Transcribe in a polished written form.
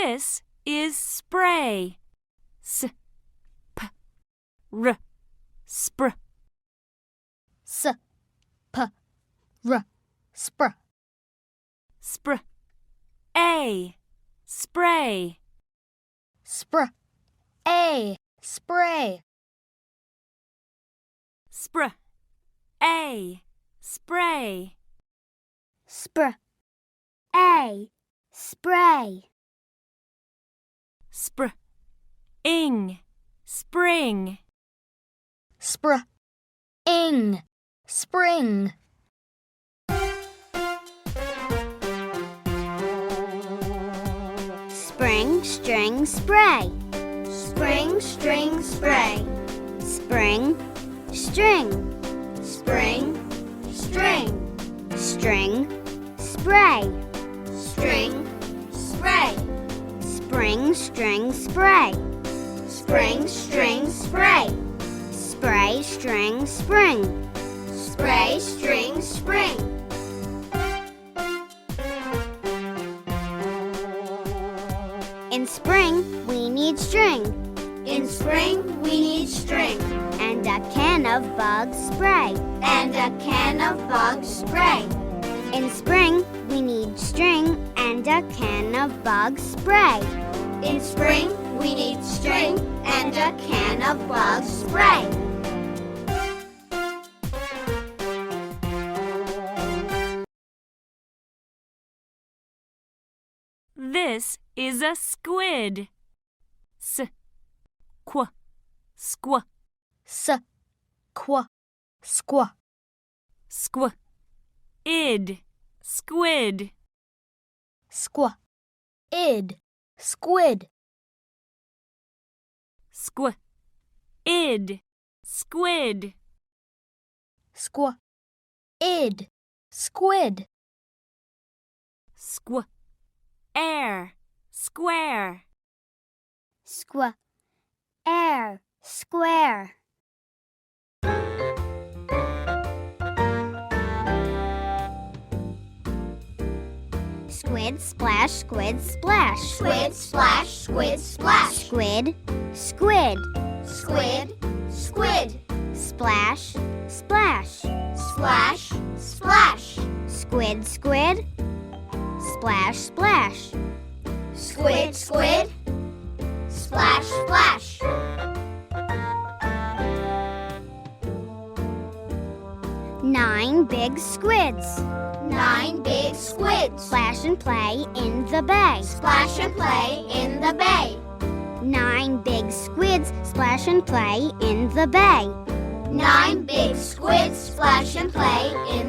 This is spray. S, p, r, spr. S, p, r, spr. Spr, a, spray. Spr, a, spray. Spr, a, spray. Spr, a, spray. Spr, ing, spring. Spr, ing, spring. Spring, string, spray. Spring, string, spray. Spring, string. Spring, string. String, spray. String, spray. Spring, string, spray. Spring, string, spray. Spray, string, spring. Spray, string, spring. In spring, we need string. In spring, we need string. And a can of bug spray. And a can of bug spray. In spring, we need string and a can of bug spray. In spring, we need string and a can of bug spray. This is a squid. S, qu, squ. S, qu, squ. Squ, id, squid. Squ, id, squid. Squ, id, squid. Squ, id, squid. Squ, air, square. Squ, air, square. Squid, splash, squid, splash. Squid, splash, squid, splash. Squid, squid. Squid, squid. Splash, splash. Splash, splash. Squid, squid. Splash, splash. Squid, squid. Splash, splash. Nine big squids. 9 big squids. Splash and play in the bay. Splash and play in the bay. 9 big squids splash and play in the bay. 9 big squids splash and play in